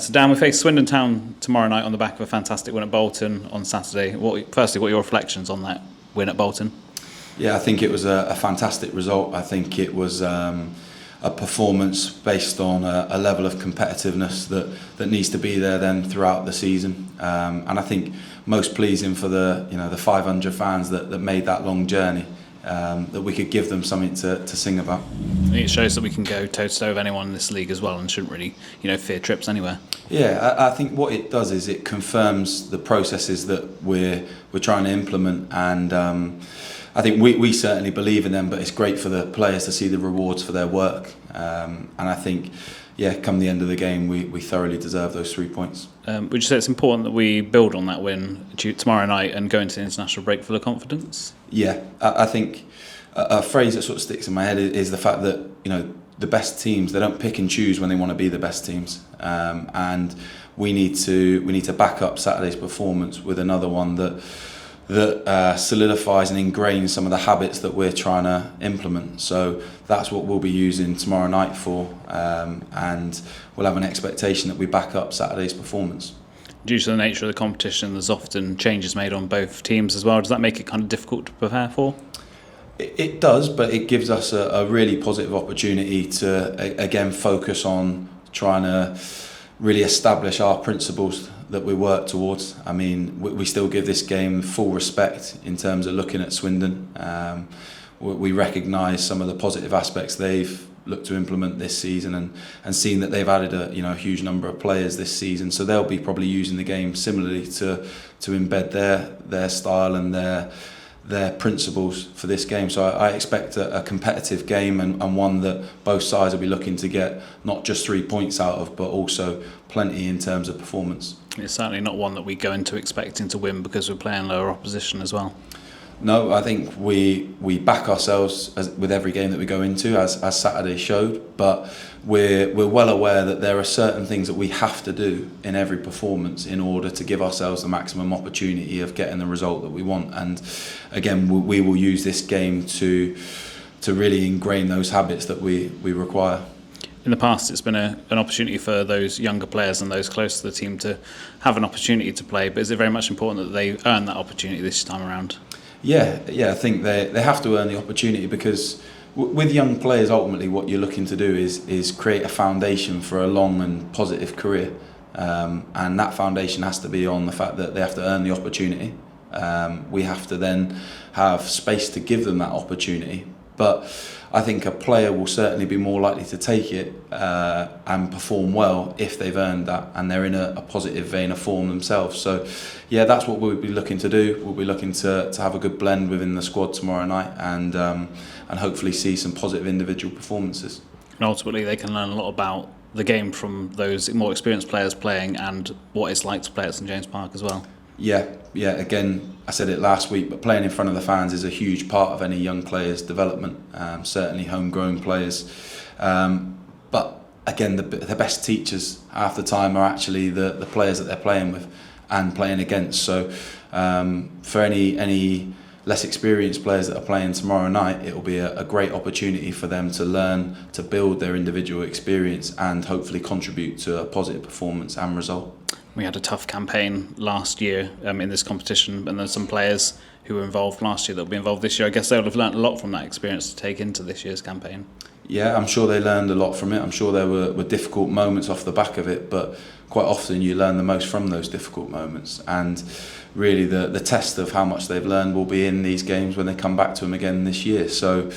So Dan, we face Swindon Town tomorrow night on the back of a fantastic win at Bolton on Saturday. Firstly, what are your reflections on that win at Bolton? Yeah, I think it was a fantastic result. I think it was a performance based on a level of competitiveness that needs to be there then throughout the season. And I think most pleasing for the 500 fans that made that long journey, that we could give them something to sing about. I think it shows that we can go toe-to-toe with anyone in this league as well and shouldn't really fear trips anywhere. Yeah, I think what it does is it confirms the processes that we're trying to implement, and I think we certainly believe in them, but it's great for the players to see the rewards for their work. And I think, come the end of the game, we thoroughly deserve those 3 points. Would you say it's important that we build on that win tomorrow night and go into the international break full of confidence? Yeah, I think a phrase that sort of sticks in my head is the fact that the best teams, they don't pick and choose when they want to be the best teams, and we need to back up Saturday's performance with another one that solidifies and ingrains some of the habits that we're trying to implement. So that's what we'll be using tomorrow night for, and we'll have an expectation that we back up Saturday's performance. Due to the nature of the competition, there's often changes made on both teams as well. Does that make it kind of difficult to prepare for? It does, but it gives us a really positive opportunity to again focus on trying to really establish our principles that we work towards. I mean, we still give this game full respect in terms of looking at Swindon. We recognise some of the positive aspects they've looked to implement this season, and seen that they've added a huge number of players this season. So they'll be probably using the game similarly to embed their style and their principles for this game. So I expect a competitive game, and one that both sides will be looking to get not just 3 points out of, but also plenty in terms of performance. It's certainly not one that we go into expecting to win because we're playing lower opposition as well. No, I think we back ourselves with every game that we go into, as Saturday showed, but we're well aware that there are certain things that we have to do in every performance in order to give ourselves the maximum opportunity of getting the result that we want. And again, we will use this game to really ingrain those habits that we require. In the past, it's been an opportunity for those younger players and those close to the team to have an opportunity to play, but is it very much important that they earn that opportunity this time around? Yeah, I think they have to earn the opportunity, because with young players, ultimately what you're looking to do is create a foundation for a long and positive career, and that foundation has to be on the fact that they have to earn the opportunity. We have to then have space to give them that opportunity, but I think a player will certainly be more likely to take it and perform well if they've earned that and they're in a positive vein of form themselves. So that's what we'll be looking to do. We'll be looking to have a good blend within the squad tomorrow night, and hopefully see some positive individual performances. And ultimately they can learn a lot about the game from those more experienced players playing and what it's like to play at St James Park as well. Yeah. Again, I said it last week, but playing in front of the fans is a huge part of any young player's development, certainly homegrown players. But again, the best teachers half the time are actually the players that they're playing with and playing against. So for any less experienced players that are playing tomorrow night, it will be a great opportunity for them to learn, to build their individual experience, and hopefully contribute to a positive performance and result. We had a tough campaign last year in this competition, and there's some players who were involved last year that will be involved this year. I guess they'll have learnt a lot from that experience to take into this year's campaign. Yeah, I'm sure they learned a lot from it. I'm sure there were difficult moments off the back of it, but quite often you learn the most from those difficult moments. And really the test of how much they've learned will be in these games when they come back to them again this year. So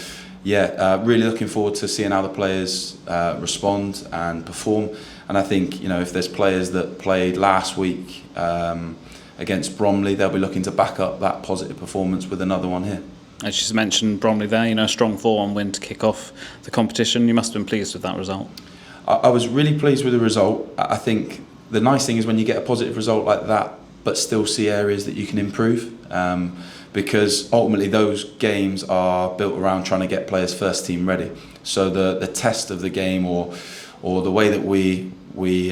really looking forward to seeing how the players respond and perform. And I think if there's players that played last week against Bromley, they'll be looking to back up that positive performance with another one here. As you just mentioned, Bromley there, a strong 4-1 win to kick off the competition. You must have been pleased with that result. I was really pleased with the result. I think the nice thing is when you get a positive result like that, but still see areas that you can improve, because ultimately those games are built around trying to get players first team ready. So the test of the game, or the way that we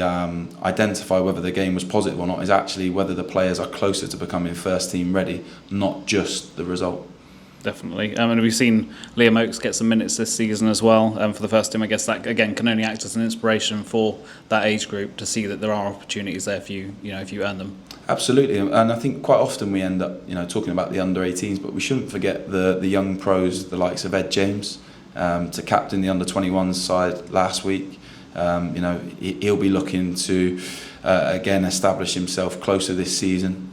identify whether the game was positive or not, is actually whether the players are closer to becoming first team ready, not just the result. Definitely. And we've seen Liam Oakes get some minutes this season as well for the first team. I guess that again can only act as an inspiration for that age group to see that there are opportunities there if you earn them. Absolutely, and I think quite often we end up talking about the under-18s, but we shouldn't forget the young pros, the likes of Ed James, to captain the under-21s side last week. He'll be looking to again establish himself closer this season.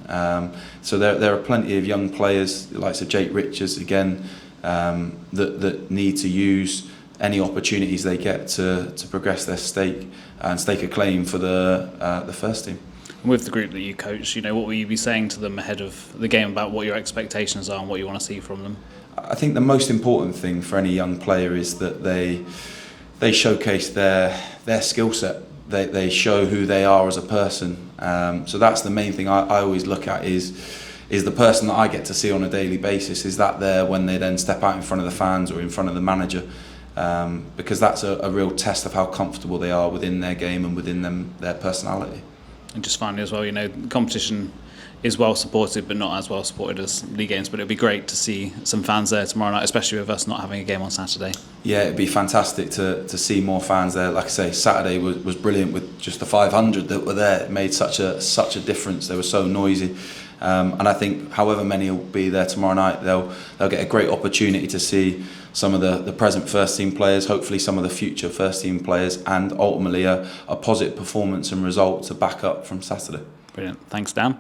So there are plenty of young players, the likes of Jake Richards again, that need to use any opportunities they get to progress their stake a claim for the first team. With the group that you coach, what will you be saying to them ahead of the game about what your expectations are and what you want to see from them? I think the most important thing for any young player is that they showcase their skill set. They show who they are as a person. So that's the main thing I always look at is the person that I get to see on a daily basis. Is that there when they then step out in front of the fans or in front of the manager? Because that's a real test of how comfortable they are within their game and within their personality. And just finally as well, the competition is well supported but not as well supported as league games, but it'd be great to see some fans there tomorrow night, especially with us not having a game on Saturday. Yeah, it'd be fantastic to see more fans there. Like I say, Saturday was brilliant with just the 500 that were there. It made such a difference. They were so noisy. And I think however many will be there tomorrow night, they'll get a great opportunity to see some of the present first team players, hopefully some of the future first team players, and ultimately a positive performance and result to back up from Saturday. Brilliant. Thanks, Dan.